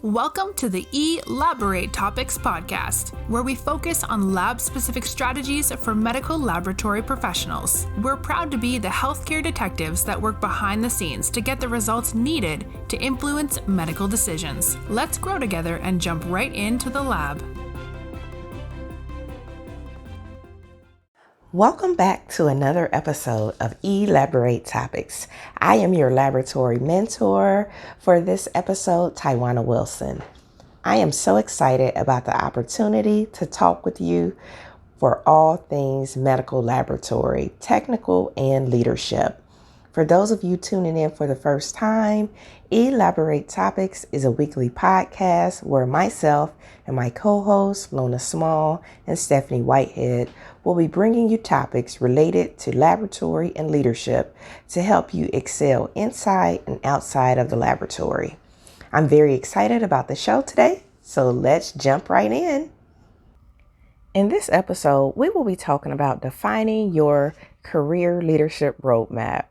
Welcome to the Elaborate Topics podcast, where we focus on lab-specific strategies for medical laboratory professionals. We're proud to be the healthcare detectives that work behind the scenes to get the results needed to influence medical decisions. Let's grow together and jump right into the lab. Welcome back to another episode of Elaborate Topics. I am your laboratory mentor for this episode, Tywauna Wilson. I am so excited about the opportunity to talk with you for all things medical laboratory, technical and leadership. For those of you tuning in for the first time, Elaborate Topics is a weekly podcast where myself and my co-hosts, Lona Small and Stephanie Whitehead, will be bringing you topics related to laboratory and leadership to help you excel inside and outside of the laboratory. I'm very excited about the show today, so let's jump right in. In this episode, we will be talking about defining your career leadership roadmap.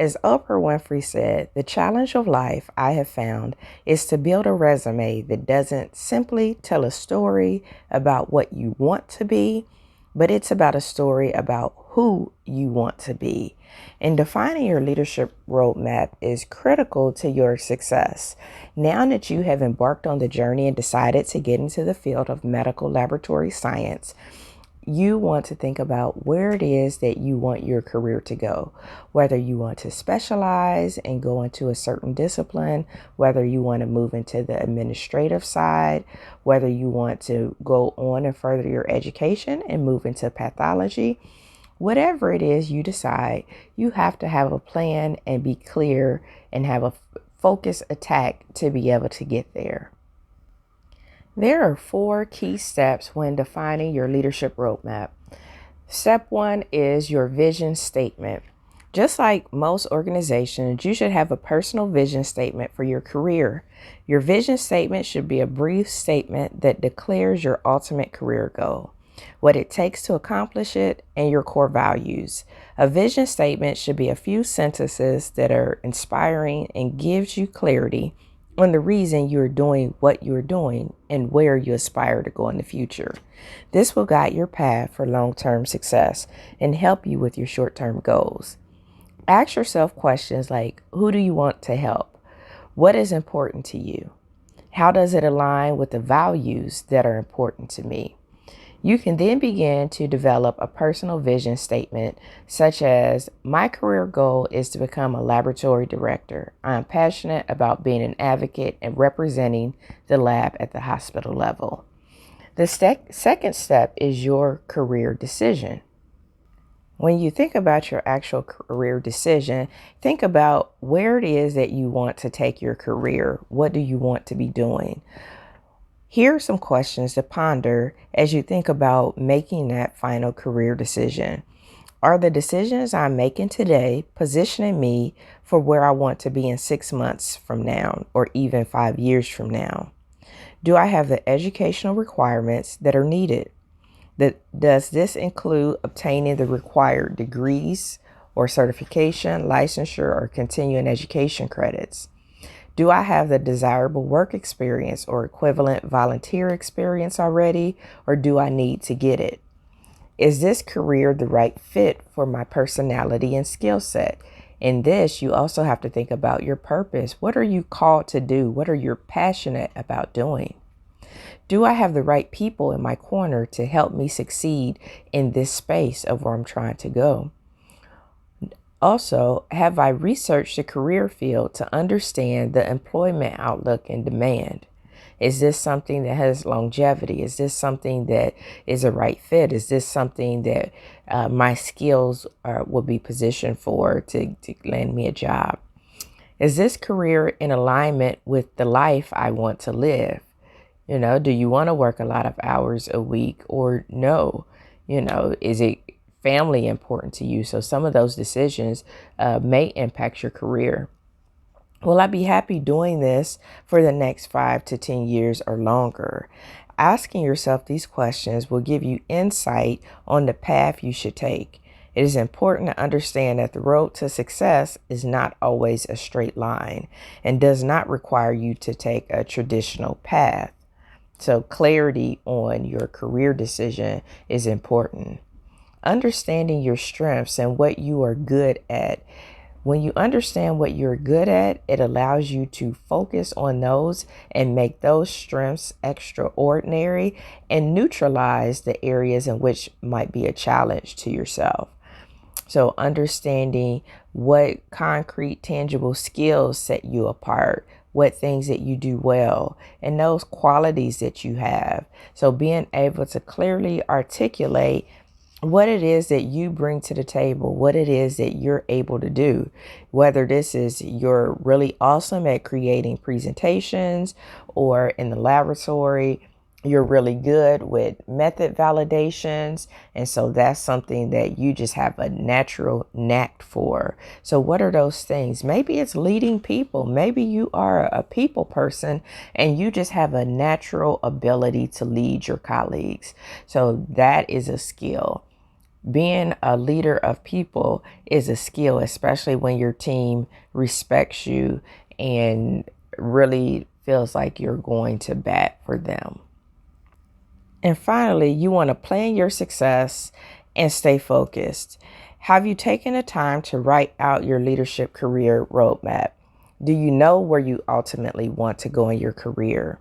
As Oprah Winfrey said, the challenge of life I have found is to build a resume that doesn't simply tell a story about what you want to be, but it's about a story about who you want to be. And defining your leadership roadmap is critical to your success. Now that you have embarked on the journey and decided to get into the field of medical laboratory science, you want to think about where it is that you want your career to go, whether you want to specialize and go into a certain discipline, whether you want to move into the administrative side, whether you want to go on and further your education and move into pathology. Whatever it is you decide, you have to have a plan and be clear and have a focused attack to be able to get there. There are 4 key steps when defining your leadership roadmap. Step 1 is your vision statement. Just like most organizations, you should have a personal vision statement for your career. Your vision statement should be a brief statement that declares your ultimate career goal, what it takes to accomplish it, and your core values. A vision statement should be a few sentences that are inspiring and gives you clarity on the reason you're doing what you're doing and where you aspire to go in the future. This will guide your path for long-term success and help you with your short-term goals. Ask yourself questions like, who do you want to help? What is important to you? How does it align with the values that are important to me? You can then begin to develop a personal vision statement, such as, my career goal is to become a laboratory director. I am passionate about being an advocate and representing the lab at the hospital level. The second step is your career decision. When you think about your actual career decision, think about where it is that you want to take your career. What do you want to be doing? Here are some questions to ponder as you think about making that final career decision. Are the decisions I'm making today positioning me for where I want to be in 6 months from now or even 5 years from now? Do I have the educational requirements that are needed? Does this include obtaining the required degrees or certification, licensure, or continuing education credits? Do I have the desirable work experience or equivalent volunteer experience already, or do I need to get it? Is this career the right fit for my personality and skill set? In this, you also have to think about your purpose. What are you called to do? What are you passionate about doing? Do I have the right people in my corner to help me succeed in this space of where I'm trying to go? Also, have I researched the career field to understand the employment outlook and demand? Is this something that has longevity? Is this something that is a right fit? Is this something that my skills will be positioned for to land me a job? Is this career in alignment with the life I want to live? Do you want to work a lot of hours a week or no? Is it family important to you? So some of those decisions may impact your career. Will I be happy doing this for the next 5 to 10 years or longer? Asking yourself these questions will give you insight on the path you should take. It is important to understand that the road to success is not always a straight line and does not require you to take a traditional path. So clarity on your career decision is important. Understanding your strengths and what you are good at. When you understand what you're good at, it allows you to focus on those and make those strengths extraordinary and neutralize the areas in which might be a challenge to yourself. So understanding what concrete, tangible skills set you apart, what things that you do well, and those qualities that you have. So being able to clearly articulate what it is that you bring to the table, what it is that you're able to do, whether this is you're really awesome at creating presentations or in the laboratory, you're really good with method validations. And so that's something that you just have a natural knack for. So what are those things? Maybe it's leading people. Maybe you are a people person and you just have a natural ability to lead your colleagues. So that is a skill. Being a leader of people is a skill, especially when your team respects you and really feels like you're going to bat for them. And finally, you want to plan your success and stay focused. Have you taken the time to write out your leadership career roadmap? Do you know where you ultimately want to go in your career?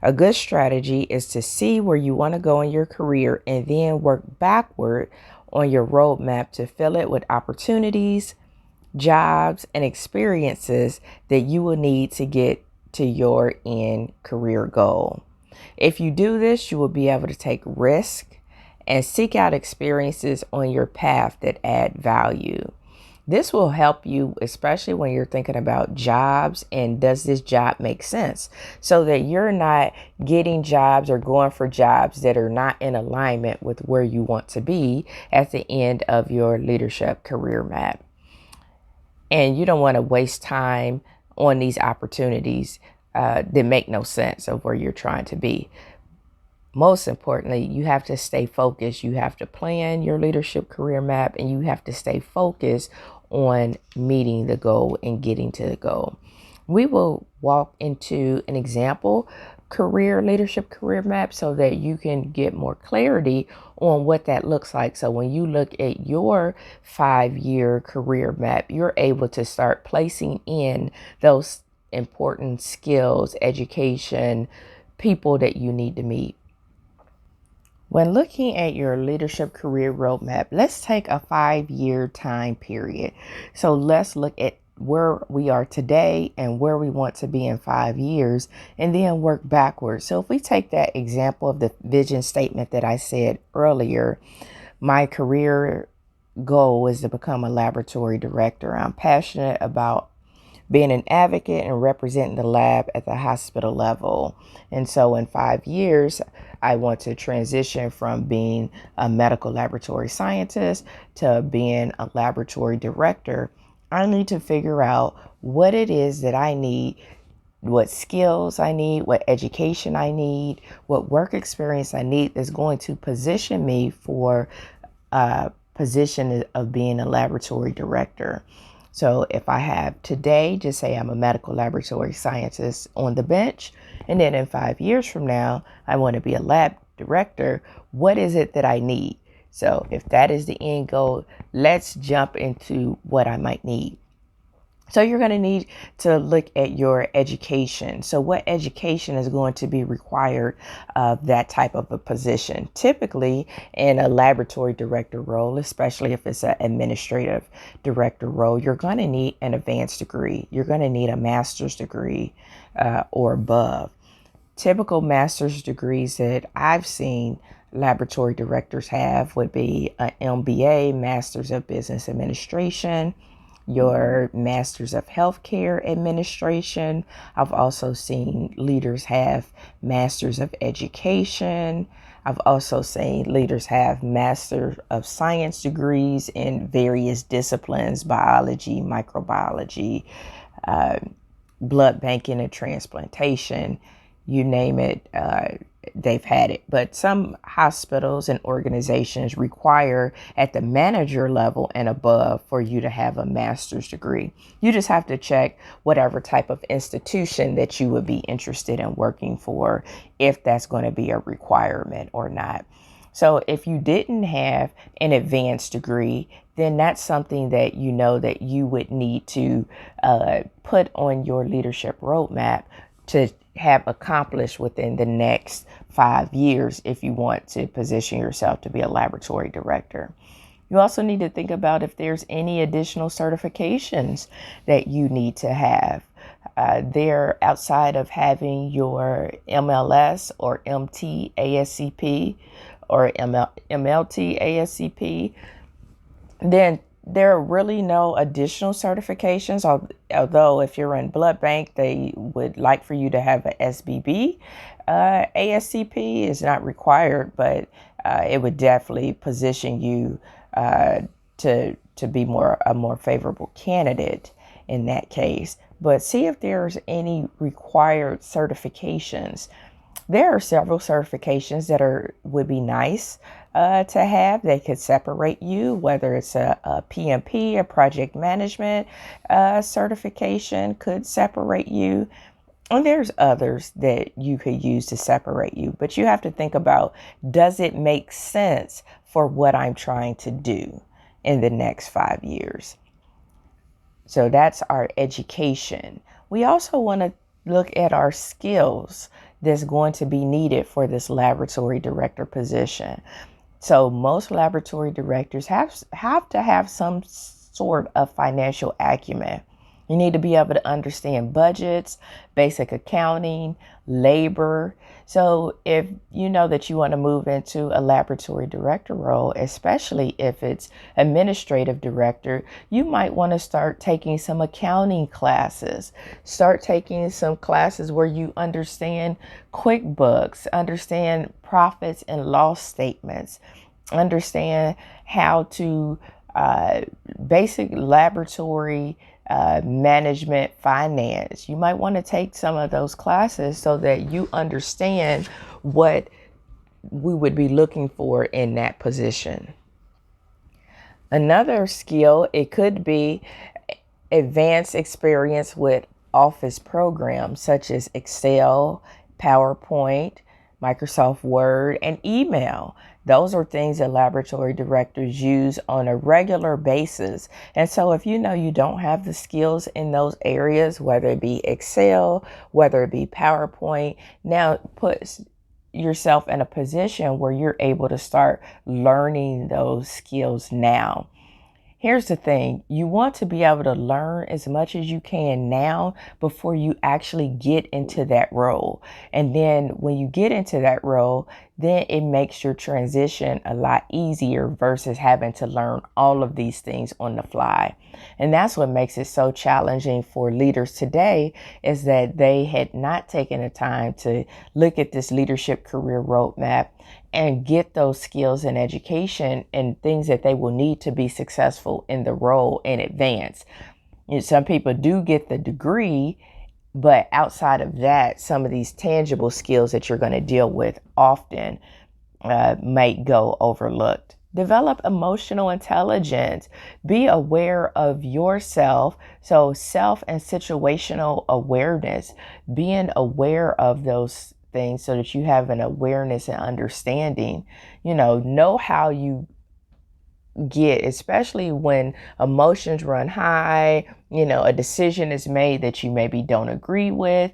A good strategy is to see where you want to go in your career and then work backward on your roadmap to fill it with opportunities, jobs, and experiences that you will need to get to your end career goal. If you do this, you will be able to take risk and seek out experiences on your path that add value. This will help you, especially when you're thinking about jobs and does this job make sense? So that you're not getting jobs or going for jobs that are not in alignment with where you want to be at the end of your leadership career map. And you don't want to waste time on these opportunities that make no sense of where you're trying to be. Most importantly, you have to stay focused. You have to plan your leadership career map and you have to stay focused on meeting the goal and getting to the goal. We will walk into an example leadership career map so that you can get more clarity on what that looks like. So when you look at your 5-year career map, you're able to start placing in those important skills, education, people that you need to meet. When looking at your leadership career roadmap, let's take a 5-year time period. So let's look at where we are today and where we want to be in 5 years and then work backwards. So if we take that example of the vision statement that I said earlier, my career goal is to become a laboratory director. I'm passionate about being an advocate and representing the lab at the hospital level. And so in 5 years, I want to transition from being a medical laboratory scientist to being a laboratory director. I need to figure out what it is that I need, what skills I need, what education I need, what work experience I need that's going to position me for a position of being a laboratory director. So if I have today, just say I'm a medical laboratory scientist on the bench, and then in 5 years from now, I want to be a lab director, what is it that I need? So if that is the end goal, let's jump into what I might need. So you're going to need to look at your education. So what education is going to be required of that type of a position? Typically in a laboratory director role, especially if it's an administrative director role, you're going to need an advanced degree. You're going to need a master's degree or above. Typical master's degrees that I've seen laboratory directors have would be an MBA, Master's of Business Administration, your Masters of Healthcare Administration. I've also seen leaders have Masters of Education. I've also seen leaders have Master of Science degrees in various disciplines, biology, microbiology, blood banking and transplantation, you name it. they've had it. But some hospitals and organizations require at the manager level and above for you to have a master's degree. You just have to check whatever type of institution that you would be interested in working for, if that's going to be a requirement or not. So if you didn't have an advanced degree, then that's something that you know that you would need to put on your leadership roadmap to have accomplished within the next 5 years if you want to position yourself to be a laboratory director. You also need to think about if there's any additional certifications that you need to have. They're outside of having your MLS or MT ASCP or MLT ASCP, then there are really no additional certifications, although if you're in blood bank, they would like for you to have an SBB. ASCP is not required, but it would definitely position you to be a more favorable candidate in that case. But see if there's any required certifications. There are several certifications that would be nice to have. They could separate you, whether it's a PMP, a project management certification could separate you. And there's others that you could use to separate you. But you have to think about, does it make sense for what I'm trying to do in the next 5 years? So that's our education. We also want to look at our skills that's going to be needed for this laboratory director position. So most laboratory directors have to have some sort of financial acumen. You need to be able to understand budgets, basic accounting, labor. So if you know that you want to move into a laboratory director role, especially if it's administrative director, you might want to start taking some accounting classes. Start taking some classes where you understand QuickBooks, understand profits and loss statements, understand how to basic laboratory management, finance. You might want to take some of those classes so that you understand what we would be looking for in that position. Another skill, it could be advanced experience with office programs such as Excel, PowerPoint, Microsoft Word, and email. Those are things that laboratory directors use on a regular basis. And so if you know you don't have the skills in those areas, whether it be Excel, whether it be PowerPoint, now put yourself in a position where you're able to start learning those skills now. Here's the thing. You want to be able to learn as much as you can now before you actually get into that role. And then when you get into that role, then it makes your transition a lot easier versus having to learn all of these things on the fly. And that's what makes it so challenging for leaders today, is that they had not taken the time to look at this leadership career roadmap and get those skills and education and things that they will need to be successful in the role in advance. Some people do get the degree, but outside of that, some of these tangible skills that you're going to deal with often might go overlooked. Develop emotional intelligence. Be aware of yourself. So self and situational awareness, being aware of those things so that you have an awareness and understanding, know how you get, especially when emotions run high, a decision is made that you maybe don't agree with.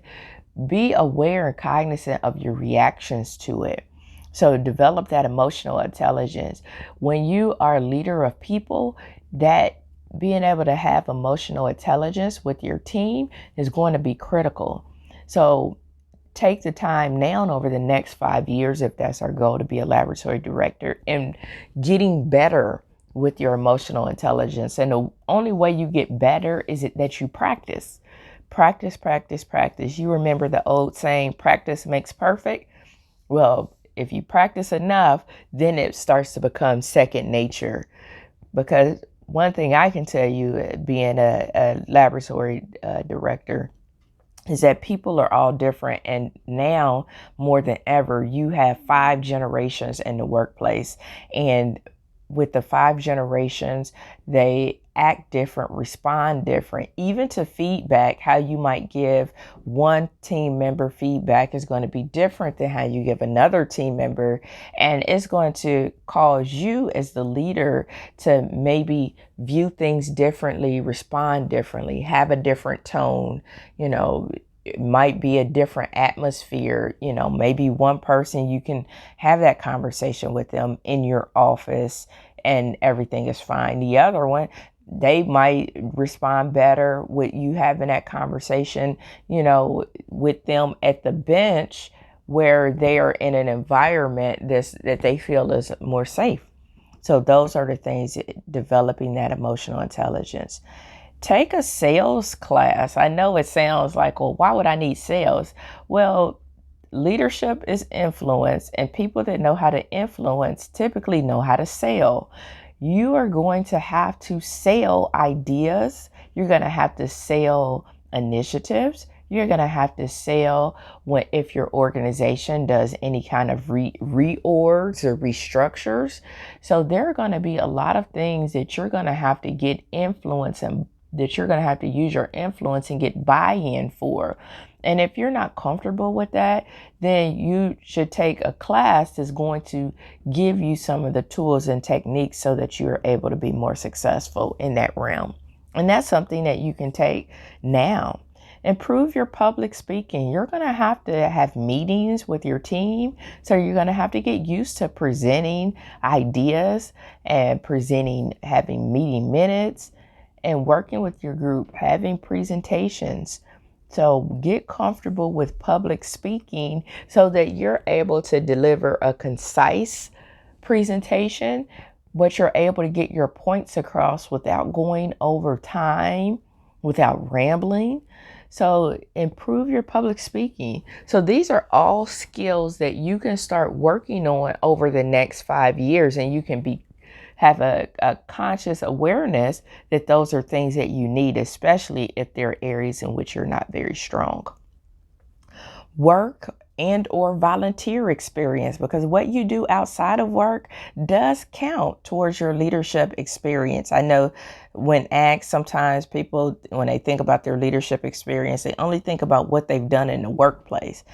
Be aware and cognizant of your reactions to it. So develop that emotional intelligence. When you are a leader of people, that being able to have emotional intelligence with your team is going to be critical. So take the time now over the next 5 years, if that's our goal, to be a laboratory director, and getting better with your emotional intelligence. And the only way you get better is that you practice. Practice, practice, practice. You remember the old saying, practice makes perfect? Well, if you practice enough, then it starts to become second nature. Because one thing I can tell you, being a laboratory director, is that people are all different. And now more than ever, you have 5 generations in the workplace. And with the 5 generations, they act different, respond different. Even to feedback, how you might give one team member feedback is going to be different than how you give another team member. And it's going to cause you as the leader to maybe view things differently, respond differently, have a different tone. It might be a different atmosphere. Maybe one person, you can have that conversation with them in your office and everything is fine. The other one, they might respond better with you having that conversation, with them at the bench where they are in an environment that they feel is more safe. So those are the things, developing that emotional intelligence. Take a sales class. I know it sounds like, well, why would I need sales? Well, leadership is influence, and people that know how to influence typically know how to sell. You are going to have to sell ideas. You're going to have to sell initiatives. You're going to have to sell if your organization does any kind of reorgs or restructures. So there are going to be a lot of things that you're going to have to get influence and that you're going to have to use your influence and get buy-in for. And if you're not comfortable with that, then you should take a class that's going to give you some of the tools and techniques so that you're able to be more successful in that realm. And that's something that you can take now. Improve your public speaking. You're going to have meetings with your team. So you're going to have to get used to presenting ideas and having meeting minutes and working with your group, having presentations. So get comfortable with public speaking so that you're able to deliver a concise presentation, but you're able to get your points across without going over time, without rambling. So improve your public speaking. So these are all skills that you can start working on over the next 5 years, and you can have a conscious awareness that those are things that you need, especially if there are areas in which you're not very strong. Work and or volunteer experience, because what you do outside of work does count towards your leadership experience. I know when asked, sometimes people, when they think about their leadership experience, they only think about what they've done in the workplace.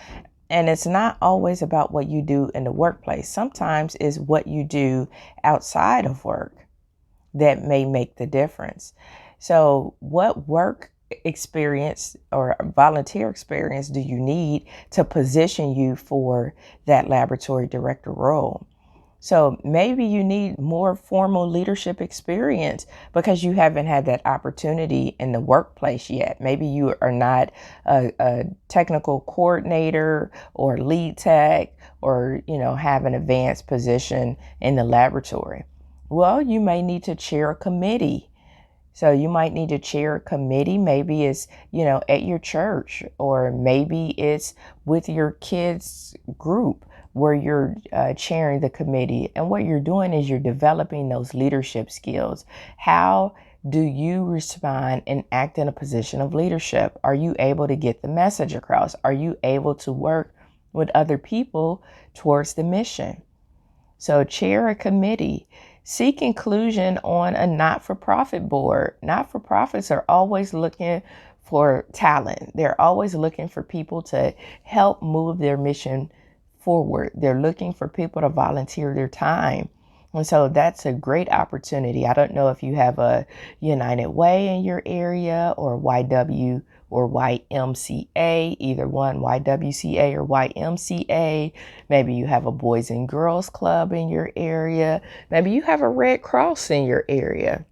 And it's not always about what you do in the workplace. Sometimes it's what you do outside of work that may make the difference. So what work experience or volunteer experience do you need to position you for that laboratory director role? So maybe you need more formal leadership experience because you haven't had that opportunity in the workplace yet. Maybe you are not a technical coordinator or lead tech or, have an advanced position in the laboratory. Well, you may need to chair a committee. So you might need to chair a committee. Maybe it's, at your church, or maybe it's with your kids' group where you're chairing the committee. And what you're doing is you're developing those leadership skills. How do you respond and act in a position of leadership? Are you able to get the message across? Are you able to work with other people towards the mission? So chair a committee. Seek inclusion on a not-for-profit board. Not-for-profits are always looking for talent. They're always looking for people to help move their mission forward. They're looking for people to volunteer their time. And so that's a great opportunity. I don't know if you have a United Way in your area or YW or YMCA, either one, YWCA or YMCA. Maybe you have a Boys and Girls Club in your area. Maybe you have a Red Cross in your area.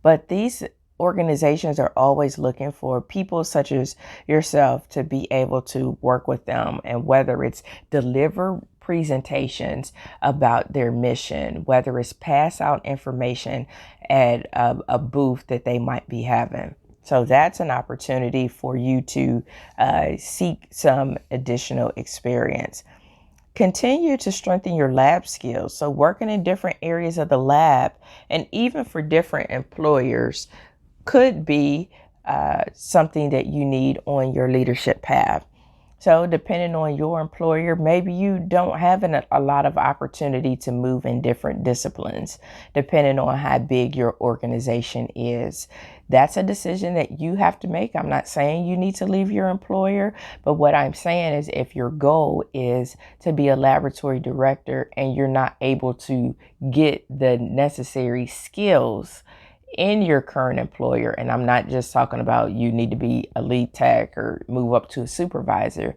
But these organizations are always looking for people such as yourself to be able to work with them, and whether it's deliver presentations about their mission, whether it's pass out information at a booth that they might be having. So that's an opportunity for you to seek some additional experience. Continue to strengthen your lab skills. So working in different areas of the lab, and even for different employers, could be something that you need on your leadership path. So depending on your employer, maybe you don't have a lot of opportunity to move in different disciplines, depending on how big your organization is. That's a decision that you have to make. I'm not saying you need to leave your employer, but what I'm saying is if your goal is to be a laboratory director and you're not able to get the necessary skills in your current employer, and I'm not just talking about you need to be a lead tech or move up to a supervisor.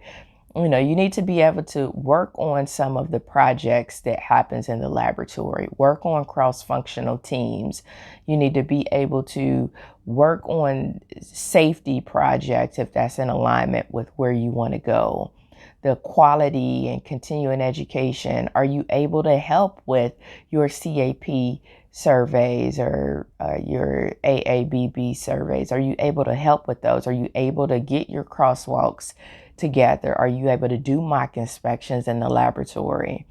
You need to be able to work on some of the projects that happens in the laboratory, work on cross-functional teams. You need to be able to work on safety projects if that's in alignment with where you want to go. The quality and continuing education. Are you able to help with your CAP surveys or your AABB surveys? Are you able to help with those? Are you able to get your crosswalks together? Are you able to do mock inspections in the laboratory?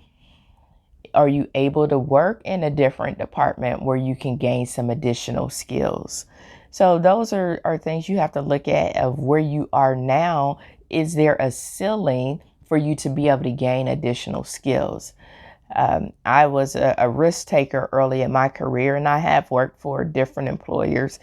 Are you able to work in a different department where you can gain some additional skills? So those are things you have to look at of where you are now. Is there a ceiling for you to be able to gain additional skills? I was a risk taker early in my career, and I have worked for different employers.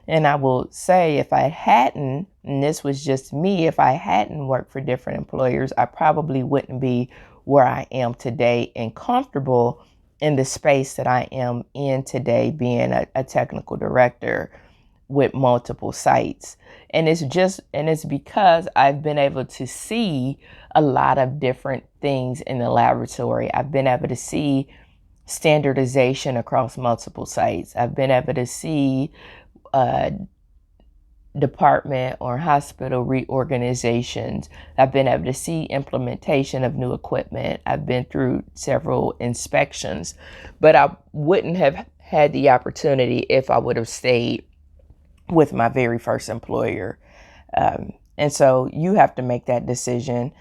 And I will say, if I hadn't, and this was just me, if I hadn't worked for different employers, I probably wouldn't be where I am today and comfortable in the space that I am in today, being a technical director with multiple sites. And it's because I've been able to see a lot of different things in the laboratory. I've been able to see standardization across multiple sites. I've been able to see department or hospital reorganizations. I've been able to see implementation of new equipment. I've been through several inspections, but I wouldn't have had the opportunity if I would have stayed with my very first employer. And so you have to make that decision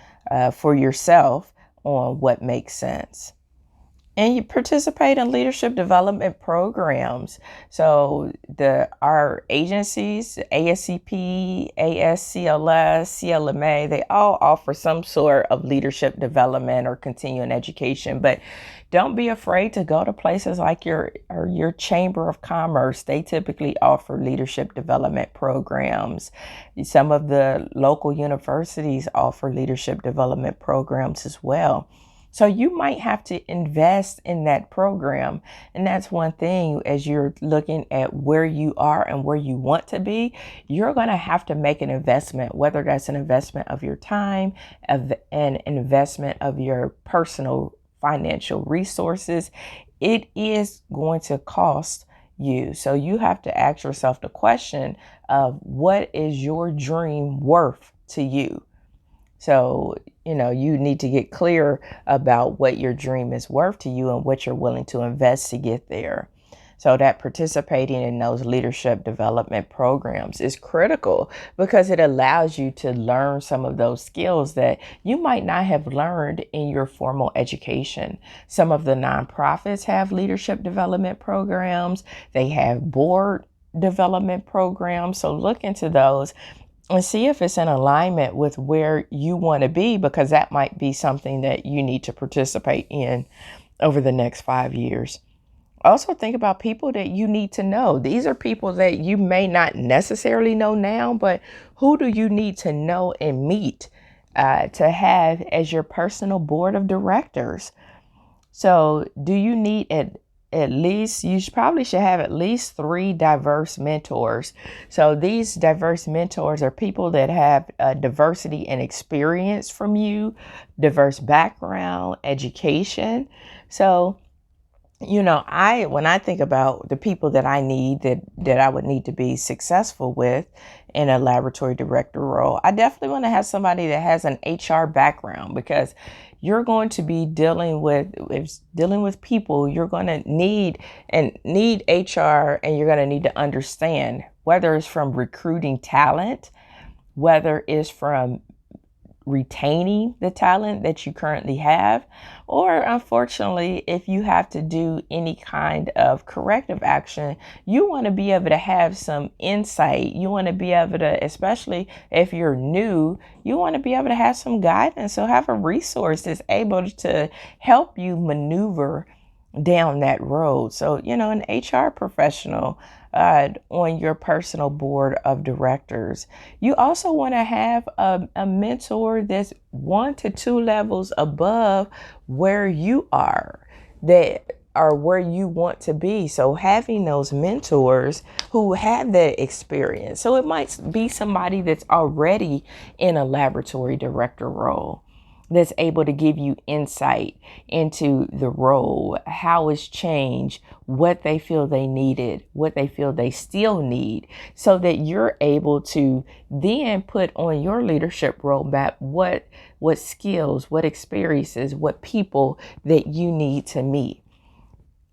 for yourself on what makes sense. And you participate in leadership development programs. So our agencies, ASCP, ASCLS, CLMA, they all offer some sort of leadership development or continuing education. But don't be afraid to go to places like your Chamber of Commerce. They typically offer leadership development programs. Some of the local universities offer leadership development programs as well. So you might have to invest in that program. And that's one thing, as you're looking at where you are and where you want to be, you're going to have to make an investment, whether that's an investment of your time, of an investment of your personal financial resources. It is going to cost you. So you have to ask yourself the question of what is your dream worth to you? So, you need to get clear about what your dream is worth to you and what you're willing to invest to get there. So that participating in those leadership development programs is critical because it allows you to learn some of those skills that you might not have learned in your formal education. Some of the nonprofits have leadership development programs. They have board development programs. So look into those and see if it's in alignment with where you want to be, because that might be something that you need to participate in over the next 5 years. Also think about people that you need to know. These are people that you may not necessarily know now, but who do you need to know and meet to have as your personal board of directors? So do you need at least, probably should have at least 3 diverse mentors. So these diverse mentors are people that have diversity and experience from you, diverse background, education. So, when I think about the people that I need, that I would need to be successful with in a laboratory director role, I definitely want to have somebody that has an HR background, because you're going to be dealing with people. You're going to need HR, and you're going to need to understand whether it's from recruiting talent, whether it's from retaining the talent that you currently have, or unfortunately, if you have to do any kind of corrective action, you want to be able to have some insight. You want to be able to, especially if you're new, you want to be able to have some guidance. So have a resource that's able to help you maneuver down that road. So, an HR professional on your personal board of directors. You also want to have a mentor that's 1 to 2 levels above where you are, that are where you want to be. So having those mentors who have that experience. So it might be somebody that's already in a laboratory director role, that's able to give you insight into the role, how it's changed, what they feel they needed, what they feel they still need, so that you're able to then put on your leadership roadmap what skills, what experiences, what people that you need to meet.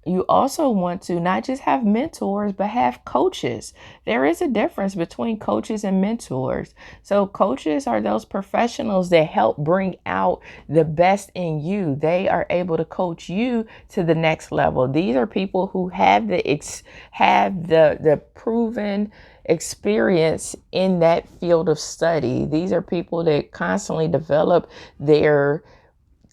You also want to not just have mentors, but have coaches. There is a difference between coaches and mentors. So coaches are those professionals that help bring out the best in you. They are able to coach you to the next level. These are people who have the proven experience in that field of study. These are people that constantly develop their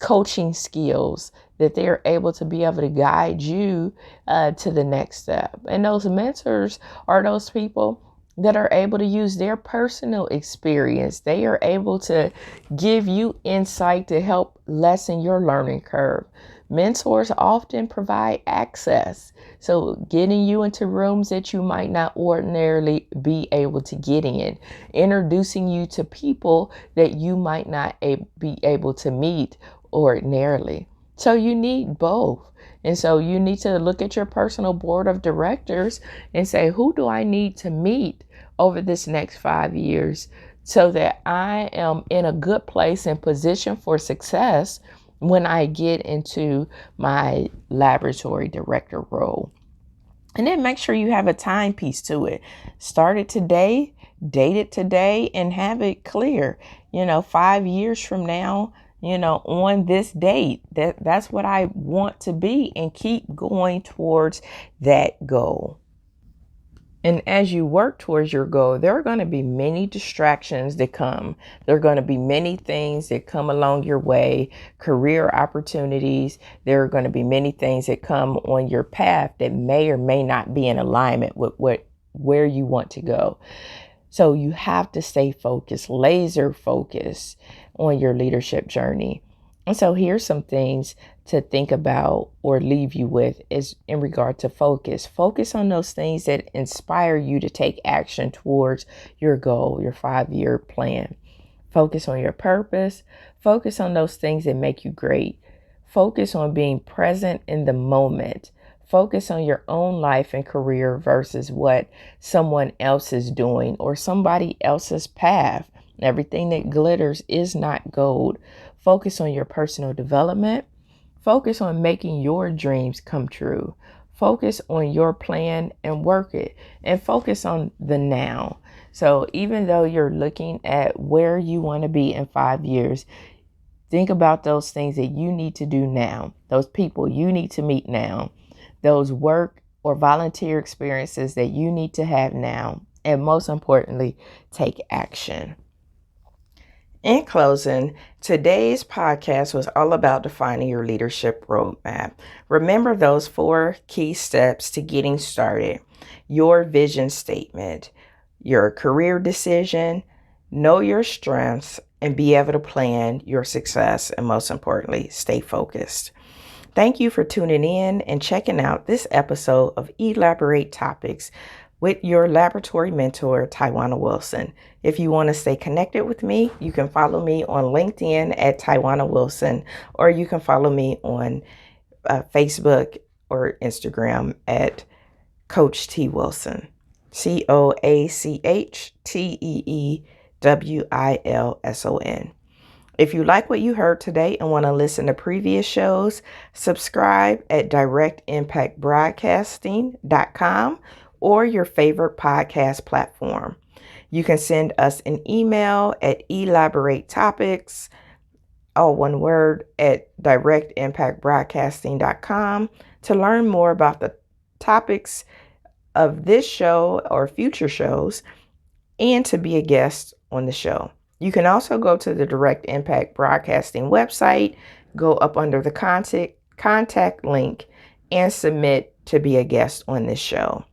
coaching skills, that they're able to be able to guide you to the next step. And those mentors are those people that are able to use their personal experience. They are able to give you insight to help lessen your learning curve. Mentors often provide access, so getting you into rooms that you might not ordinarily be able to get in, introducing you to people that you might not be able to meet ordinarily. So you need both. And so you need to look at your personal board of directors and say, who do I need to meet over this next 5 years so that I am in a good place and position for success when I get into my laboratory director role. And then make sure you have a timepiece to it. Start it today, date it today, and have it clear. 5 years from now, on this date, that's what I want to be, and keep going towards that goal. And as you work towards your goal, there are going to be many distractions that come. There are going to be many things that come along your way, career opportunities. There are going to be many things that come on your path that may or may not be in alignment with where you want to go. So you have to stay focused, laser focused on your leadership journey. And so here's some things to think about or leave you with is in regard to focus. Focus on those things that inspire you to take action towards your goal, your 5-year plan. Focus on your purpose. Focus on those things that make you great. Focus on being present in the moment. Focus on your own life and career versus what someone else is doing or somebody else's path. Everything that glitters is not gold. Focus on your personal development. Focus on making your dreams come true. Focus on your plan and work it. And focus on the now. So even though you're looking at where you want to be in 5 years, think about those things that you need to do now. Those people you need to meet now. Those work or volunteer experiences that you need to have now. And most importantly, take action. In closing, today's podcast was all about defining your leadership roadmap. Remember those 4 key steps to getting started: your vision statement, your career decision, know your strengths, and be able to plan your success. And most importantly, stay focused. Thank you for tuning in and checking out this episode of Elaborate Topics with your laboratory mentor, Tywauna Wilson. If you want to stay connected with me, you can follow me on LinkedIn at Tywauna Wilson, or you can follow me on Facebook or Instagram at Coach T Wilson, CoachTeewilson. If you like what you heard today and want to listen to previous shows, subscribe at directimpactbroadcasting.com or your favorite podcast platform. You can send us an email at elaboratetopics, all one word, at directimpactbroadcasting.com to learn more about the topics of this show or future shows and to be a guest on the show. You can also go to the Direct Impact Broadcasting website, go up under the contact link, and submit to be a guest on this show.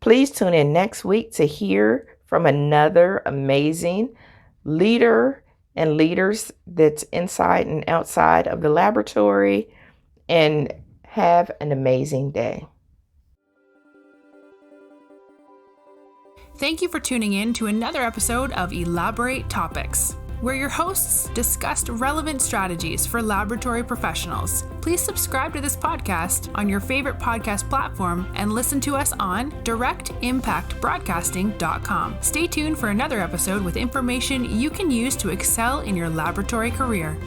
Please tune in next week to hear from another amazing leader and leaders that's inside and outside of the laboratory, and have an amazing day. Thank you for tuning in to another episode of Elaborate Topics, where your hosts discussed relevant strategies for laboratory professionals. Please subscribe to this podcast on your favorite podcast platform and listen to us on directimpactbroadcasting.com. Stay tuned for another episode with information you can use to excel in your laboratory career.